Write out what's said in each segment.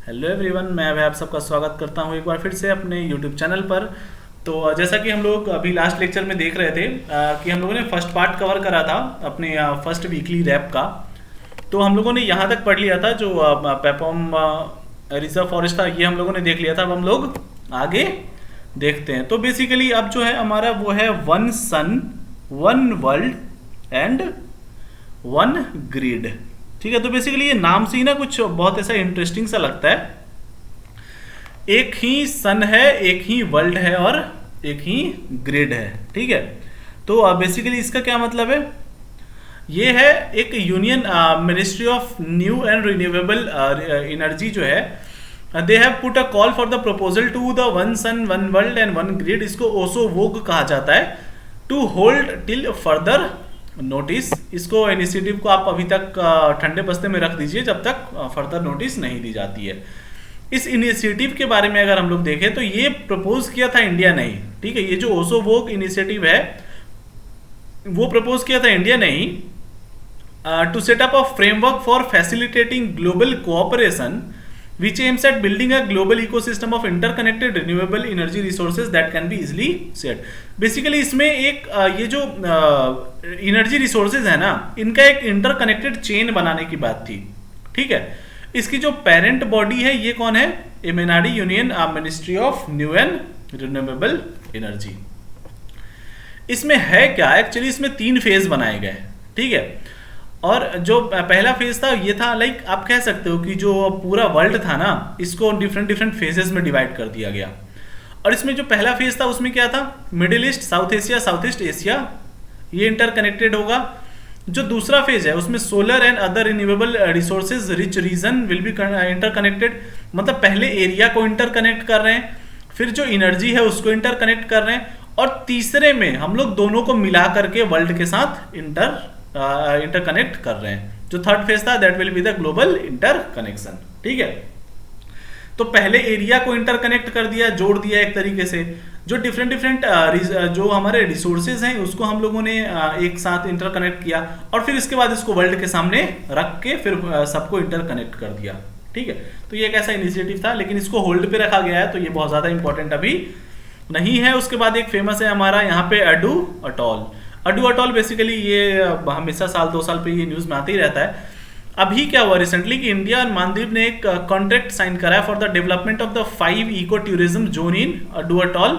Hello everyone, मैं अभी आप सबका स्वागत करता हूं एक बार फिर से अपने यूट्यूब चैनल पर। तो जैसा कि हम लोग अभी लास्ट लेक्चर में देख रहे थे कि हम लोगों ने फर्स्ट पार्ट कवर करा था अपने फर्स्ट वीकली रैप का। तो हम लोगों ने यहाँ तक पढ़ लिया था जो पेपोम रिजर्व फॉरेस्ट था, ये हम लोगों ने देख लिया था। अब हम लोग आगे देखते हैं। तो बेसिकली अब जो है हमारा वो है one sun, one world and one grid. ठीक है, तो बेसिकली ये नाम से ही ना कुछ बहुत ऐसा इंटरेस्टिंग सा लगता है। एक ही सन है, एक ही वर्ल्ड है और एक ही ग्रिड है। ठीक है, तो बेसिकली इसका क्या मतलब है? ये है एक union ministry of new and renewable energy जो है, they have put a call for the proposal to the one sun one world and one grid. इसको ओसो वोग कहा जाता है। To hold till further notice. इसको इनिशिएटिव को आप अभी तक ठंडे बस्ते में रख दीजिए जब तक फर्दर नोटिस नहीं दी जाती है। इस इनिशिएटिव के बारे में अगर हम लोग देखें तो ये प्रपोज किया था इंडिया ने ही। ठीक है, ये जो ओसो वोग इनिशिएटिव है वो प्रपोज किया था इंडिया ने ही, to set up a framework for facilitating global cooperation which aims at building a global ecosystem of interconnected renewable energy resources that can be easily shared। Basically इसमें एक ये जो एनर्जी रिसोर्सेज है ना, इनका एक इंटरकनेक्टेड चेन बनाने की बात थी। ठीक है, इसकी जो पेरेंट बॉडी है ये कौन है? MNRD, union ministry of new and renewable energy. इसमें है क्या एक्चुअली? इसमें 3 फेज बनाए गए। ठीक है, और जो पहला फेज था ये था, लाइक आप कह सकते हो कि जो पूरा वर्ल्ड था ना, इसको डिफरेंट डिफरेंट फेजेस में डिवाइड कर दिया गया। और इसमें जो पहला फेज था उसमें क्या था? Middle east, south Asia, south east Asia, ये इंटरकनेक्टेड होगा। जो दूसरा फेज है उसमें solar and other renewable resources rich region will be interconnected. मतलब पहले एरिया को इंटरकनेक्ट कर रहे हैं, फिर जो एनर्जी है उसको इंटरकनेक्ट कर रहे हैं, और तीसरे में हम लोग दोनों को मिला करके वर्ल्ड के साथ इंटरकनेक्ट कर रहे हैं। जो थर्ड फेज था that will be the global interconnection. ठीक है, तो पहले एरिया को इंटरकनेक्ट कर दिया, जोड़ दिया एक तरीके से। जो डिफरेंट डिफरेंट जो हमारे रिसोर्सेज हैं उसको हम लोगों ने एक साथ इंटरकनेक्ट किया, और फिर इसके बाद इसको वर्ल्ड के सामने रख के फिर सबको इंटरकनेक्ट कर दिया। ठीक है, तो ये एक ऐसा इनिशिएटिव था, लेकिन इसको होल्ड पे रखा गया है, तो ये बहुत ज्यादा इंपॉर्टेंट अभी नहीं है। उसके बाद एक फेमस है हमारा यहाँ पे ado atoll. Ado atoll basically ये हमेशा साल 2 साल पे ये न्यूज में आते ही रहता है। अभी क्या हुआ रिसेंटली कि इंडिया और मालदीव ने एक कॉन्ट्रैक्ट साइन करा है for the development of the 5 eco tourism zone in Addu atoll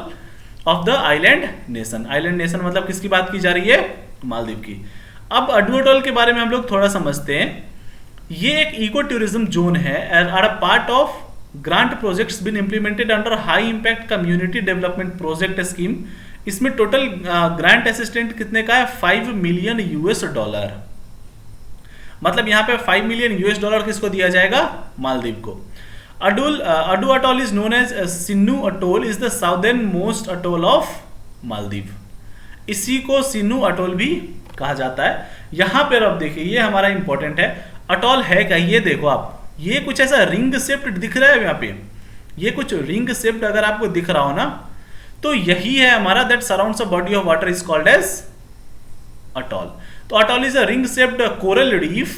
of the island nation. Island nation मतलब किसकी बात की जा रही है? मालदीव की। अब अडू अटॉल के बारे में हम लोग थोड़ा समझते हैं। ये एक इको टूरिज्म जोन है and are a part of grant projects been implemented under high impact community development project scheme. इसमें टोटल ग्रांट असिस्टेंट कितने का है? $5 मिलियन। मतलब यहाँ पे $5 मिलियन किसको दिया जाएगा? मालदीव को। Addu atoll is known as Seenu atoll, is the southernmost atoll of Maldives. इसी को सिन्नू अटोल भी कहा जाता है। यहाँ पर अब देखिए, ये हमारा इंपॉर्टेंट है। अटोल है क्या? ये देखो आप, ये कुछ ऐसा रिंग शेप्ड दिख रहा है यहाँ पे। ये कुछ रिंग शेप्ड अगर आपको दिख रहा हो ना, तो यही है हमारा that surrounds a body of water is called as atoll. तो atoll is a ring shaped coral reef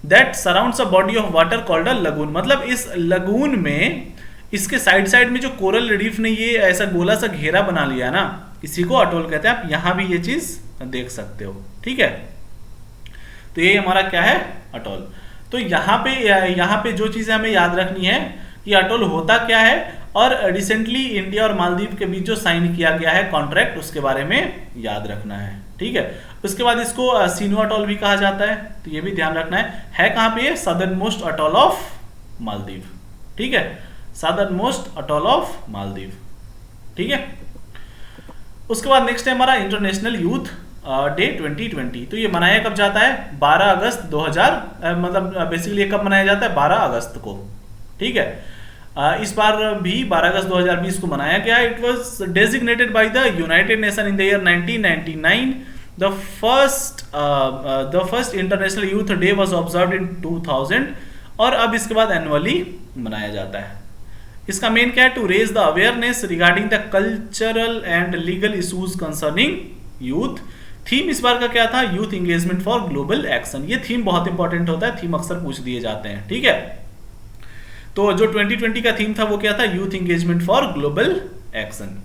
that surrounds a body of water called a lagoon. मतलब इस लगून में इसके साइड साइड में जो कोरल रीफ ने ये ऐसा गोला सा घेरा बना लिया ना, इसी को अटॉल कहते हैं। आप यहां भी ये चीज देख सकते हो। ठीक है, तो ये हमारा क्या है? अटॉल। तो यहाँ पे जो चीजें हमें याद रखनी है कि अटॉल होता क्या है, और रिसेंटली इंडिया और मालदीव के बीच जो साइन किया गया है कॉन्ट्रैक्ट, उसके बारे में याद रखना है। ठीक है, उसके बाद इसको सिन्नू अटॉल भी कहा जाता है, तो ये भी ध्यान रखना है कहां पे? ये southern most atoll of Maldives. ठीक है, southern most atoll of Maldives. ठीक है, उसके बाद नेक्स्ट है हमारा इंटरनेशनल यूथ डे 2020। तो ये मनाया कब जाता है? 12 अगस्त 2000, मतलब बेसिकली कब मनाया जाता है? 12 अगस्त को। ठीक है, इस बार भी 12 अगस्त 2020 को मनाया गया। It was designated by the United nation in the year 1999। The first international youth day was observed in 2000, और अब इसके बाद एनुअली मनाया जाता है। इसका मेन क्या है? To raise the awareness regarding the cultural and legal issues concerning youth. Theme इस बार का क्या था? Youth engagement for global action. ये थीम बहुत इंपॉर्टेंट होता है, थीम अक्सर पूछ दिए जाते हैं। ठीक है, तो जो 2020 का थीम था वो क्या था, youth engagement for global action.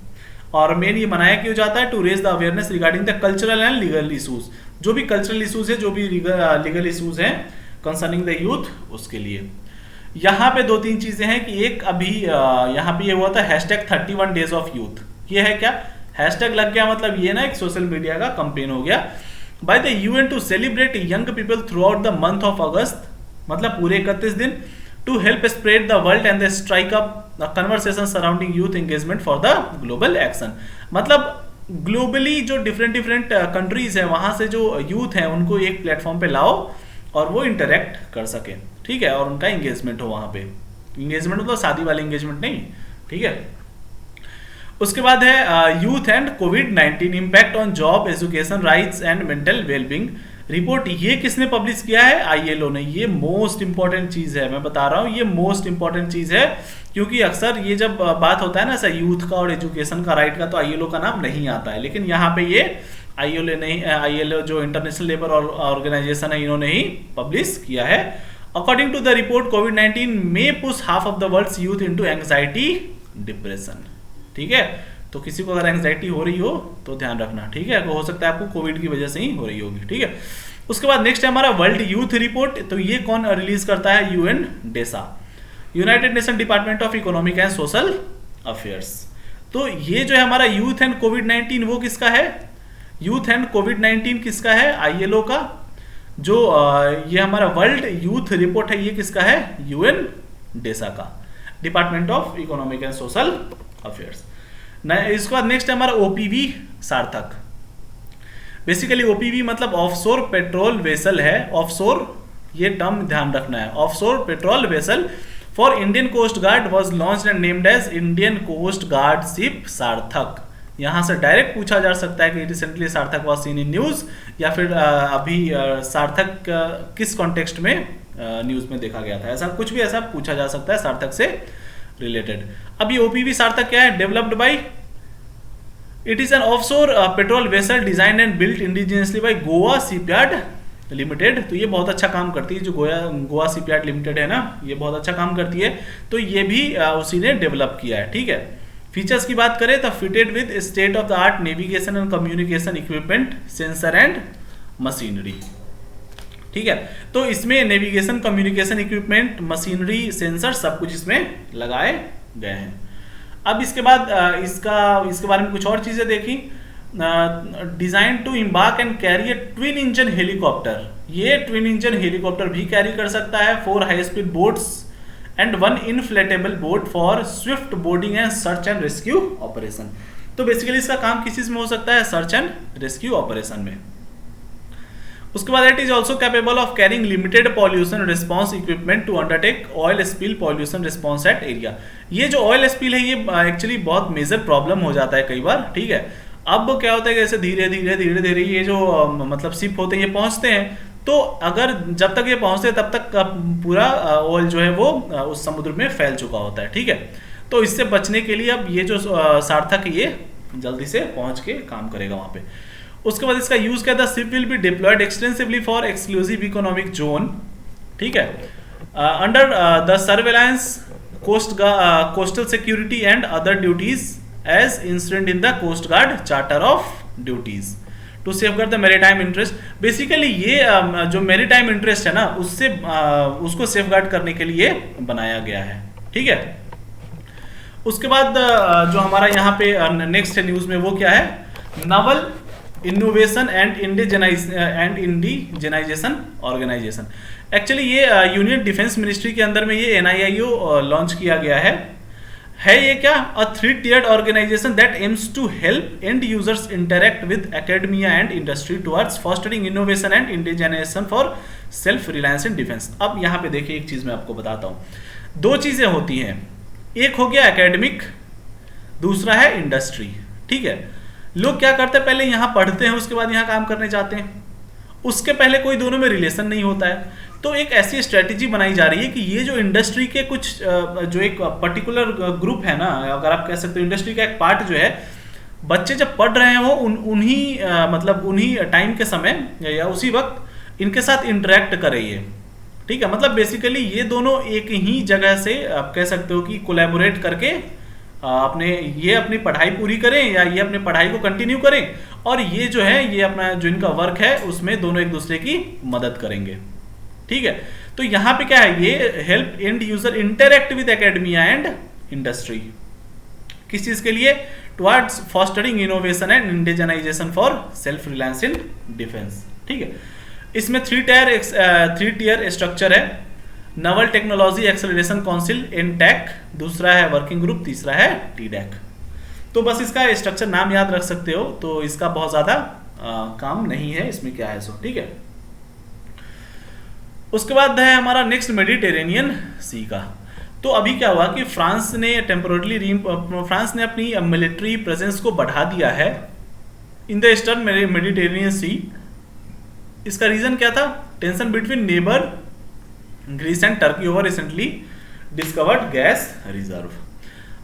और मेन ये मनाया क्यों जाता है, to raise the awareness regarding the cultural and legal issues, जो भी कल्चरल इशूज है, जो भी लीगल इशूज हैं कंसर्निंग द यूथ, उसके लिए। यहाँ पे 2-3 चीजें हैं कि एक अभी यहाँ पे ये हुआ था #31 डेज ऑफ यूथ, ये है क्या, हैशटैग लग गया, मतलब ये ना एक सोशल मीडिया का कंपेन हो गया by the UN to celebrate young people throughout the month of August, मतलब पूरे 31 दिन, to help spread the world and strike up conversation surrounding youth engagement for the global action. मतलब globally जो different countries है वहां से जो youth है उनको एक प्लेटफॉर्म पे लाओ और वो इंटरेक्ट कर सके, ठीक है, और उनका एंगेजमेंट हो वहां पे। एंगेजमेंट मतलब शादी वाली एंगेजमेंट नहीं, ठीक है। उसके बाद है youth and covid impact on job, education, rights and mental wellbeing report. ये किसने पब्लिश किया है, आईएलओ ने। ये मोस्ट इंपॉर्टेंट चीज है, मैं बता रहा हूँ, ये मोस्ट इंपॉर्टेंट चीज है, क्योंकि अक्सर ये जब बात होता है ना ऐसा यूथ का और एजुकेशन का, राइट का, तो आईएलओ का नाम नहीं आता है, लेकिन यहाँ पे ये आईएलओ जो इंटरनेशनल लेबर ऑर्गेनाइजेशन है, इन्होंने ही पब्लिश किया है। अकॉर्डिंग टू द रिपोर्ट, कोविड-19 may push half of the world's youth into anxiety, depression, ठीक है। तो किसी को अगर एंग्जाइटी हो रही हो तो ध्यान रखना, ठीक है, हो सकता है आपको कोविड की वजह से ही हो रही होगी, ठीक है। उसके बाद नेक्स्ट है हमारा वर्ल्ड यूथ रिपोर्ट। तो ये कौन रिलीज करता है, UN DESA, United Nation Department of economic and social Affairs. तो ये जो है हमारा यूथ एंड कोविड-19 वो किसका है, यूथ एंड कोविड-19 किसका है, आईएलओ का। जो ये हमारा वर्ल्ड यूथ रिपोर्ट है ये किसका है, यूएन डेसा का, department of economic and social affairs. इसके बाद नेक्स्ट है हमारा ओपीवी सार्थक। बेसिकली ओपीवी मतलब ऑफशोर पेट्रोल वेसल है, ऑफशोर ये टर्म ध्यान रखना है, offshore patrol vessel for Indian coast guard was launched and named as Indian coast guard ship Sarthak. यहां से डायरेक्ट पूछा जा सकता है कि रिसेंटली सार्थक वाज सीन इन न्यूज, या फिर अभी सार्थक किस कॉन्टेक्स्ट में न्यूज में देखा गया था, ऐसा कुछ भी ऐसा पूछा जा सकता है सार्थक से रिलेटेड। अब ये ओपीवी सार्थक क्या है, developed by, it is an offshore patrol vessel design and built indigenously by Goa shipyard limited. तो ये बहुत अच्छा काम करती है, जो गोवा शिपयार्ड लिमिटेड है ना, ये बहुत अच्छा काम करती है। तो ये भी उसी ने डेवलप किया है, ठीक है। फीचर्स की बात करें तो fitted with state of the art navigation and communication equipment, sensor and machinery, ठीक है। तो इसमें navigation, communication equipment, machinery, sensor सब कुछ इसमें लगाए गए हैं। अब इसके बाद इसके बारे में कुछ और चीजें देखी। Design to embark and carry a twin engine helicopter, ये ट्विन इंजन हेलीकॉप्टर भी कैरी कर सकता है, 4 high speed boats and 1 inflatable boat for swift boarding and search and rescue operation. तो बेसिकली इसका काम किस चीज में हो सकता है, सर्च एंड रेस्क्यू ऑपरेशन में। उसके बाद it is also capable of carrying limited pollution response equipment to undertake oil spill pollution response at area. ये जो ऑयल स्पिल है ये एक्चुअली बहुत मेजर प्रॉब्लम हो जाता है कई बार, ठीक है। अब क्या होता है कि जैसे धीरे धीरे ये जो मतलब शिप होते हैं ये पहुंचते हैं, तो अगर जब तक ये पहुंचते हैं तब तक पूरा ऑयल जो है वो उस समुद्र में फैल चुका होता है, ठीक है। तो इससे बचने के लिए अब ये जो सार्थक ये जल्दी से पहुंच के काम करेगा वहां पे। उसके बाद इसका यूज क्या था, ship will be deployed extensively for exclusive economic zone, ठीक है, under the surveillance coastal security and other duties as incident in the coast guard charter of duties to safeguard the maritime interest. Basically ये जो maritime interest है ना उससे उसको safeguard करने के लिए बनाया गया है, ठीक है। उसके बाद जो हमारा यहाँ पे नेक्स्ट न्यूज में वो क्या है, naval innovation and indigenization organization. Actually ये यूनियन डिफेंस मिनिस्ट्री के अंदर में ये NIIO लॉन्च किया गया है ये क्या, a 3-tiered organization that aims to help end users interact with academia and industry towards fostering innovation and indigenization for self reliance in defence. अब यहाँ पे देखिए एक चीज मैं आपको बताता हूँ, 2 चीजें होती हैं, एक हो गया एकेडमिक, दूसरा है इंडस्ट्री, ठीक है। लोग क्या करते हैं, पहले यहाँ पढ़ते हैं उसके बाद यहाँ काम करने जाते हैं, उसके पहले कोई दोनों में रिलेशन नहीं होता है। तो एक ऐसी स्ट्रेटेजी बनाई जा रही है कि ये जो इंडस्ट्री के कुछ जो एक पर्टिकुलर ग्रुप है ना, अगर आप कह सकते हो इंडस्ट्री का एक पार्ट जो है, बच्चे जब पढ़ रहे हैं वो उन्हीं टाइम के समय या उसी वक्त इनके साथ इंटरेक्ट करे ये, ठीक है, मतलब बेसिकली ये दोनों एक ही जगह से आप कह सकते हो कि कोलैबोरेट करके ये अपनी पढ़ाई पूरी करें या ये अपनी पढ़ाई को कंटिन्यू करें, और ये जो है ये अपना जो इनका वर्क है उसमें दोनों एक दूसरे की मदद करेंगे। ठीक है, तो यहाँ पे क्या है, ये help and user interact with academia and industry. किस चीज के लिए? Towards fostering innovation and indigenisation for self reliance in defence. ठीक है, इसमें थ्री टियर स्ट्रक्चर है। Naval technology acceleration council NTech, दूसरा है वर्किंग ग्रुप, तीसरा है टीडेक। तो बस इसका स्ट्रक्चर नाम याद रख सकते हो, तो इसका बहुत ज्यादा काम नहीं है इसमें क्या है सो। ठीक है, उसके बाद है हमारा नेक्स्ट मेडिटेरेनियन सी का। तो अभी क्या हुआ कि फ्रांस ने अपनी मिलिट्री प्रेजेंस को बढ़ा दिया है in the eastern Mediterranean sea. इसका रीजन क्या था? Tension between neighbour Greece and Turkey over recently discovered gas reserve.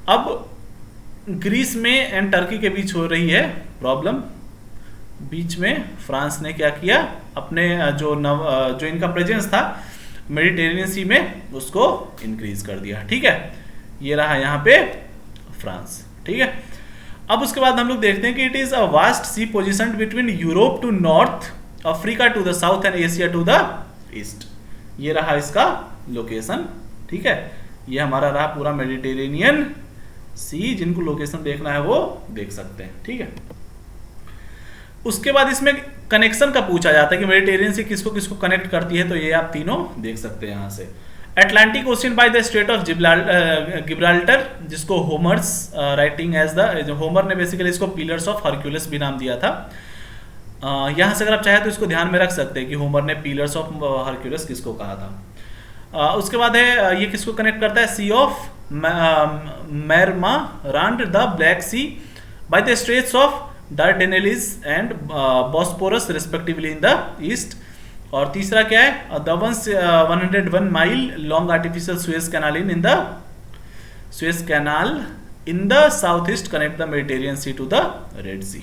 अब ग्रीस में एंड टर्की के बीच हो रही है प्रॉब्लम, बीच में फ्रांस ने क्या किया, अपने जो इनका प्रेजेंस था मेडिटेरेनियन सी में उसको इंक्रीज कर दिया। ठीक है, ये रहा यहाँ पे फ्रांस। ठीक है, अब उसके बाद हम लोग देखते हैं कि it is a vast sea position between Europe to north, Africa to the south and Asia to the east. ये रहा इसका लोकेशन। ठीक है, ये हमारा रहा पूरा मेडिटेरेनियन सी, जिनको लोकेशन देखना है वो देख सकते हैं। ठीक है, उसके बाद इसमें कनेक्शन का पूछा जाता है कि मेडिटेरियन सी किसको किसको कनेक्ट करती है, तो ये आप तीनों देख सकते हैं यहाँ से। Atlantic Ocean by the Strait of Gibraltar, जिसको Homer's writing as the, Homer ने बेसिकली इसको पिलर्स ऑफ हरक्यूलिस भी नाम दिया था। यहाँ से अगर आप चाहे तो इसको ध्यान में रख सकते हैं कि होमर ने पिलर्स ऑफ हरक्यूलिस किसको कहा था। उसके बाद है ये किसको कनेक्ट करता है, sea of Marmara and the Black Sea by the straits of Dardanelles and Bosporus respectively in the east. और तीसरा क्या है, the 101 mile long artificial Suez Canal in the south east connect the Mediterranean Sea to the Red Sea.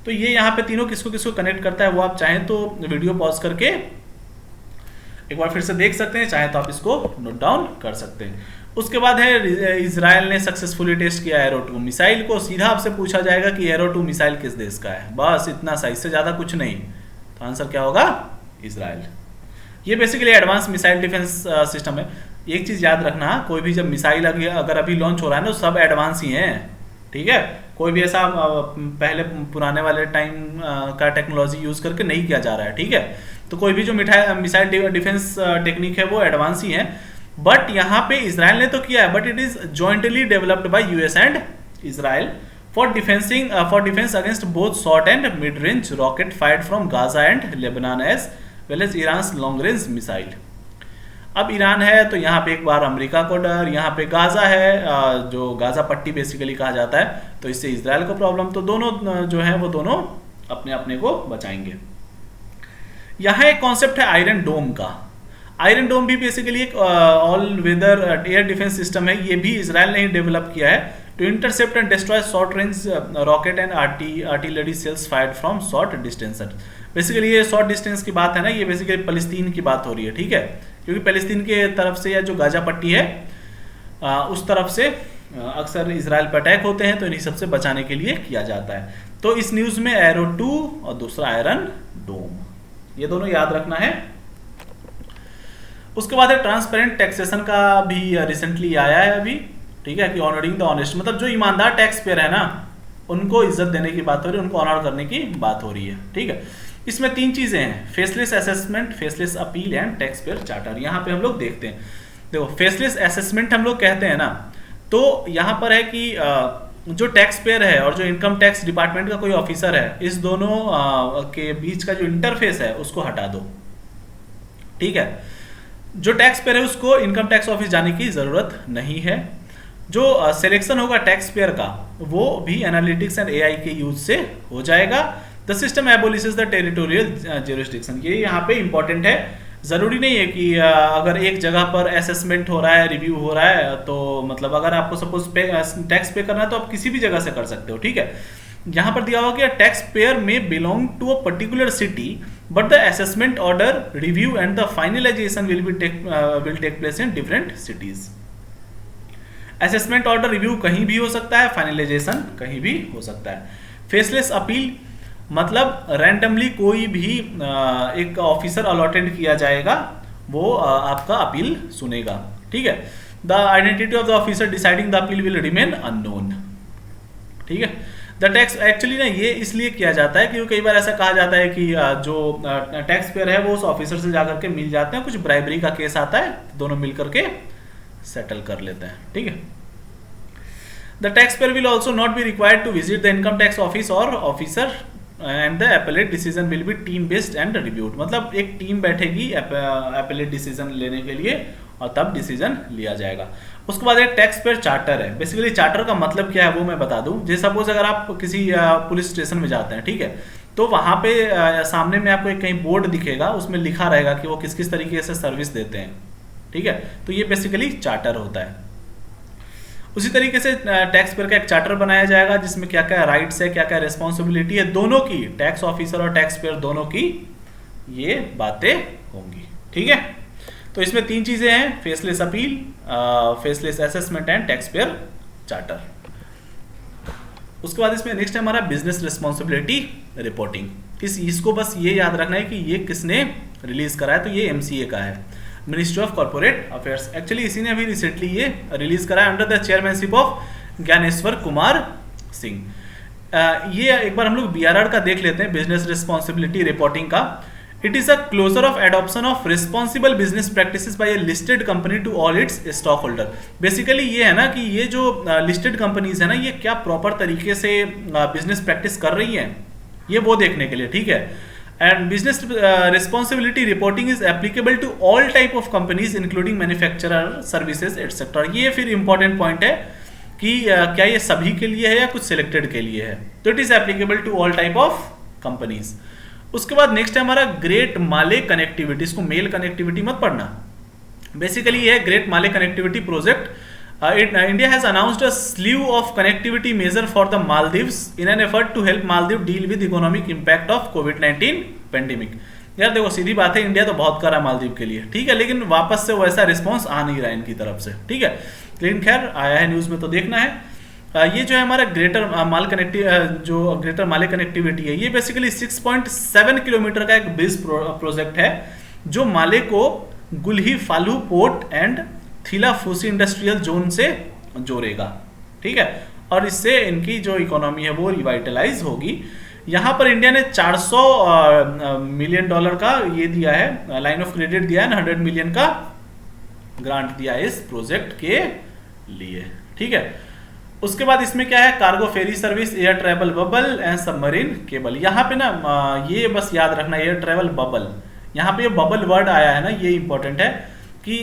तो ये यहाँ पे तीनों किसको किसको कनेक्ट करता है वो आप चाहें तो वीडियो पॉज करके एक बार फिर से देख सकते हैं, चाहे तो आप इसको नोट डाउन कर सकते हैं। उसके बाद है इजराइल ने सक्सेसफुली टेस्ट किया एरो 2 मिसाइल को। सीधा आपसे पूछा जाएगा कि एरो 2 मिसाइल किस देश का है, बस इतना सा, इससे ज्यादा कुछ नहीं। तो आंसर क्या होगा, इजराइल। ये basically advance missile defence system है। एक चीज याद रखना, कोई भी जब मिसाइल अगर अभी लॉन्च हो रहा है ना, सब एडवांस ही हैं। ठीक है, कोई भी ऐसा पहले पुराने वाले टाइम का टेक्नोलॉजी यूज करके नहीं किया जा रहा है। ठीक है, तो कोई भी जो मिसाइल डिफेंस टेक्निक है वो एडवांस ही है। बट यहाँ पे इजराइल ने तो किया है, but it is jointly developed by US and Israel for defence against both short and mid range rocket fired from Gaza and Lebanon as well as Iran long range missile. अब Iran है तो यहाँ पे एक बार America को डर, यहाँ पे गाजा है जो गाजा पट्टी बेसिकली कहा जाता है, तो इससे इजराइल को प्रॉब्लम। तो दोनों जो है वो दोनों अपने अपने को बचाएंगे। यहाँ एक कॉन्सेप्ट है आयरन डोम का। आयरन डोम भी बेसिकली एक all weather air defence system है। ये भी इजराइल ने ही डेवलप किया है to intercept and destroy short range rocket and artillery shells fired from short distance. Basically ये शॉर्ट डिस्टेंस की बात है ना, ये बेसिकली पैलेस्टीन की बात हो रही है। ठीक है, क्योंकि पैलेस्टीन के तरफ से या जो गाजा पट्टी है उस तरफ से अक्सर इजराइल पर अटैक होते हैं, तो इन्हीं सबसे बचाने के लिए किया जाता है। तो इस न्यूज में एरो 2 और दूसरा आयरन डोम, ये दोनों याद रखना है। उसके बाद है ट्रांसपेरेंट टैक्सेशन का भी रिसेंटली आया है अभी। ठीक है, कि ऑनरिंग द ऑनेस्ट, मतलब जो ईमानदार टैक्स पेयर है ना उनको इज्जत देने की बात हो रही है, उनको ऑनर करने की बात हो रही है। ठीक है, इसमें 3 चीजें हैं, faceless assessment, faceless appeal and tax payer charter. यहाँ पे हम लोग देखते हैं, देखो फेसलेस असेसमेंट हम लोग कहते हैं ना, तो यहाँ पर है कि जो टैक्स पेयर है और जो इनकम टैक्स डिपार्टमेंट का कोई ऑफिसर है, इस दोनों के बीच का जो इंटरफेस है उसको हटा दो। ठीक है, जो टैक्स पेयर है उसको इनकम टैक्स ऑफिस जाने की जरूरत नहीं है। जो सिलेक्शन होगा टैक्स पेयर का वो भी एनालिटिक्स एंड एआई के यूज से हो जाएगा। The system abolishes the territorial jurisdiction, ये यहाँ पे इंपॉर्टेंट है। जरूरी नहीं है कि अगर एक जगह पर असेसमेंट हो रहा है, रिव्यू हो रहा है, तो मतलब अगर आपको सपोज टैक्स पे करना है तो आप किसी भी जगह से कर सकते हो। ठीक है, यहाँ पर दिया हुआ कि tax payer may belong to a particular city but the assessment order review and the finalization will take place in different cities. Assessment order review कहीं भी हो सकता है, फाइनलाइजेशन कहीं भी हो सकता है। फेसलेस अपील मतलब रैंडमली कोई भी एक ऑफिसर अलॉटेड किया जाएगा, वो आपका अपील सुनेगा, ठीक है। The identity of the officer deciding the appeal will remain unknown, ठीक है। द टैक्स एक्चुअली ना ये इसलिए किया जाता है क्योंकि कई बार ऐसा कहा जाता है कि जो टैक्स पेयर है वो उस ऑफिसर से जाकर के मिल जाते हैं, कुछ ब्राइबरी का केस आता है, दोनों मिलकर के सेटल कर लेते हैं, ठीक है। The tax payer will also not be required to visit the income tax office और officer and the appellate decision will be team based and reviewed. मतलब एक टीम बैठेगी एपेलेट डिसीजन लेने के लिए और तब डिसीजन लिया जाएगा। उसके बाद एक टैक्स पेयर चार्टर है। बेसिकली चार्टर का मतलब क्या है वो मैं बता दूं। जैसे सपोज अगर आप किसी पुलिस स्टेशन में जाते हैं, ठीक है, तो वहां पे सामने में आपको एक कहीं बोर्ड दिखेगा, उसमें लिखा रहेगा कि वो किस किस तरीके से सर्विस देते हैं, ठीक है। तो ये बेसिकली चार्टर होता है। उसी तरीके से टैक्स पेयर का एक चार्टर बनाया जाएगा जिसमें क्या क्या राइट्स है, क्या क्या रिस्पॉन्सिबिलिटी है दोनों की, टैक्स ऑफिसर और टैक्स पेयर दोनों की ये बातें होंगी, ठीक है। तो इसमें तीन चीजें हैं, faceless appeal, faceless assessment and tax payer charter. उसके बाद इसमें नेक्स्ट है हमारा बिजनेस रिस्पॉन्सिबिलिटी रिपोर्टिंग। इसको बस ये याद रखना है कि ये किसने रिलीज करा है, तो ये एमसीए का है, ministry of corporate affairs. Actually इसी ने अभी रिसेंटली ये रिलीज करा है under the chairmanship of Dnyaneshwar Kumar Singh. ये एक बार हम लोग बीआरआर का देख लेते हैं, बिजनेस रिस्पॉन्सिबिलिटी रिपोर्टिंग का। It is a closure of adoption of responsible business practices by a listed company to all its stock holder. Basically ये है ना कि ये जो लिस्टेड कंपनीज है ना, ये क्या प्रॉपर तरीके से बिजनेस प्रैक्टिस कर रही हैं, ये वो देखने के लिए, ठीक है। And business responsibility reporting is applicable to all type of companies including manufacturer, services etcetera. ये फिर इंपॉर्टेंट पॉइंट है कि क्या ये सभी के लिए है या कुछ सिलेक्टेड के लिए है, तो it is applicable to all type of companies. उसके बाद नेक्स्ट है हमारा ग्रेट माले कनेक्टिविटी। इसको मेल कनेक्टिविटी मत पढ़ना, बेसिकली ये है great Male connectivity project. India has announced a slew of connectivity measure for the Maldives in an effort to help Maldives deal with economic impact of COVID-19 pandemic। यार देखो सीधी बात है, India तो बहुत कर रहा है मालदीव के लिए, ठीक है, लेकिन वापस से वैसा रिस्पांस आ नहीं रहा है इनकी तरफ से, ठीक है। लेकिन खैर आया है न्यूज में तो देखना है। ये जो है हमारा ग्रेटर माल जो ग्रेटर माले कनेक्टिविटी है, ये बेसिकली 6.7 किलोमीटर का एक ब्रिज प्रोजेक्ट है जो माले को गुल्ही फालू पोर्ट एंड थीला फूसी इंडस्ट्रियल जोन से जोड़ेगा, ठीक है, और इससे इनकी जो इकोनॉमी है वो रिवाइटलाइज होगी। यहाँ पर इंडिया ने $400 मिलियन का ये दिया है, लाइन ऑफ क्रेडिट दिया है, 100 मिलियन का ग्रांट दिया है इस प्रोजेक्ट के लिए, ठीक है। उसके बाद इसमें क्या है, cargo ferry service, air travel bubble and submarine cable. यहाँ पे ना ये बस याद रखना, एयर ट्रेवल बबल, यहाँ पे ये बबल वर्ड आया है ना, ये इंपॉर्टेंट है कि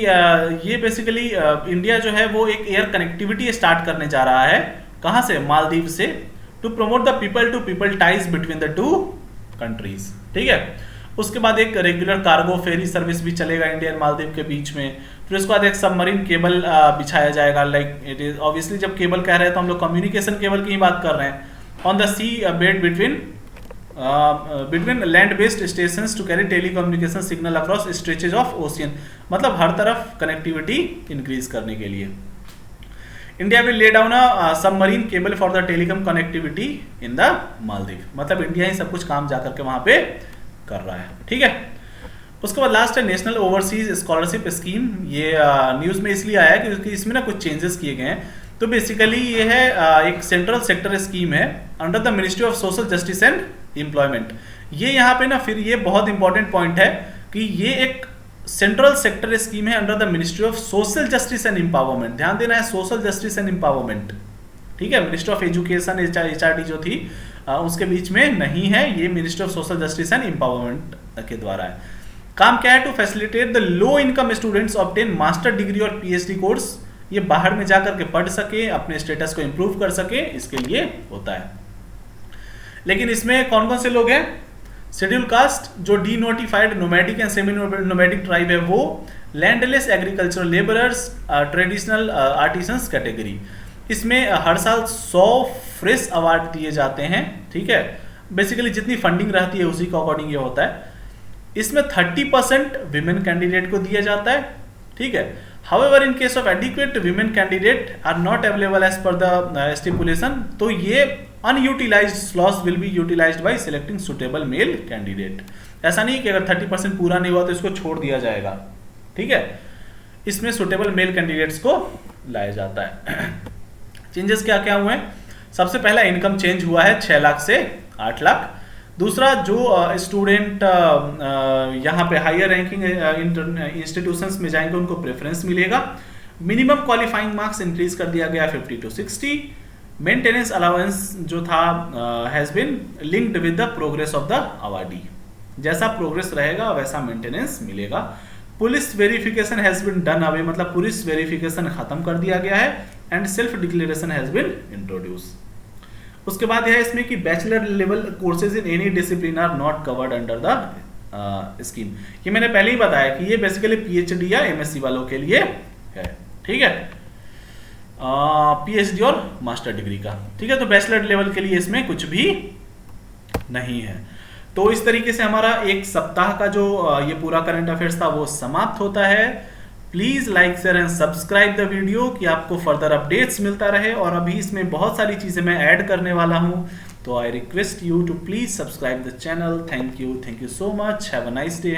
ये बेसिकली इंडिया जो है वो एक एयर कनेक्टिविटी स्टार्ट करने जा रहा है, कहाँ से, मालदीव से, to promote the people to people ties between the two countries, ठीक है। उसके बाद एक रेगुलर कार्गो फेरी सर्विस भी चलेगा इंडिया एंड मालदीव के बीच में। फिर उसके बाद एक सबमरीन केबल बिछाया जाएगा, लाइक इट इज ऑब्वियसली जब केबल कह रहे हैं तो हम लोग कम्युनिकेशन केबल की ही बात कर रहे हैं, on the sea bed between land based stations to carry telecommunication signal across stretches of ocean. मतलब हर तरफ कनेक्टिविटी इंक्रीज करने के लिए India will lay down a submarine cable for the telecom connectivity in the Maldives. मतलब India ही सब कुछ काम जाकर के वहां पे कर रहा है, ठीक है। उसके बाद लास्ट है नेशनल ओवरसीज स्कॉलरशिप स्कीम। ये न्यूज में इसलिए आया है क्योंकि इसमें ना कुछ चेंजेस किए गए हैं। तो बेसिकली ये है एक सेंट्रल सेक्टर स्कीम है under the ministry of social justice and employment. ये यहाँ पे ना फिर ये बहुत इंपॉर्टेंट पॉइंट है कि ये एक सेंट्रल सेक्टर स्कीम है under the ministry of social justice and empowerment. ध्यान देना है, सोशल जस्टिस एंड एम्पावरमेंट, ठीक है। मिनिस्ट्री ऑफ एजुकेशन HRD जो थी उसके बीच में नहीं है, ये ministry of social justice and empowerment के द्वारा है। काम क्या है, to facilitate the low income students obtain master degree और PhD कोर्स। ये बाहर में जाकर के पढ़ सके, अपने स्टेटस को इंप्रूव कर सके, इसके लिए होता है। लेकिन इसमें कौन कौन से लोग हैं, शेड्यूल कास्ट, जो denotified nomadic and semi nomadic tribe है वो, landless agricultural labourers, traditional artisans category. इसमें हर साल 100 फ्रेश अवार्ड दिए जाते हैं, ठीक है। बेसिकली जितनी फंडिंग रहती है उसी के अकॉर्डिंग ये होता है। इसमें 30% विमेन कैंडिडेट को दिया जाता है, ठीक है। However in case of adequate women candidate are not available as per the stipulation, तो ये unutilized slots will be utilized by selecting suitable male candidate. ऐसा नहीं कि अगर 30% पूरा नहीं हुआ तो इसको छोड़ दिया जाएगा, ठीक है। इसमें सुटेबल मेल कैंडिडेट्स को लाया जाता है। चेंजेस क्या क्या हुए हैं? सबसे पहला इनकम चेंज हुआ है 6 लाख से 8 लाख। दूसरा, जो स्टूडेंट यहाँ पे हायर रैंकिंग इंस्टीट्यूशंस में जाएंगे उनको प्रेफरेंस मिलेगा। मिनिमम क्वालिफाइंग मार्क्स इंक्रीज कर दिया गया 50 to 60। मेंटेनेंस अलाउंस जो था has been linked with the progress of the awardee, जैसा प्रोग्रेस रहेगा वैसा मेंटेनेंस मिलेगा। Police verification has been done away, मतलब पुलिस वेरिफिकेशन खत्म कर दिया गया है। And self declaration has been introduce. उसके बाद यह है इसमें कि bachelor level courses in any discipline are not covered under the scheme. ये मैंने पहले ही बताया कि ये बेसिकली पीएचडी या एमएससी वालों के लिए है, ठीक है। पीएचडी और मास्टर डिग्री का, ठीक है। तो बैचलर लेवल के लिए इसमें कुछ भी नहीं है। तो इस तरीके से हमारा एक सप्ताह का जो ये पूरा करंट अफेयर्स था वो समाप्त होता है। Please like share and subscribe the video कि आपको फर्दर अपडेट्स मिलता रहे। और अभी इसमें बहुत सारी चीजें मैं ऐड करने वाला हूं, तो I request you to please subscribe the channel. Thank you so much, have a nice day.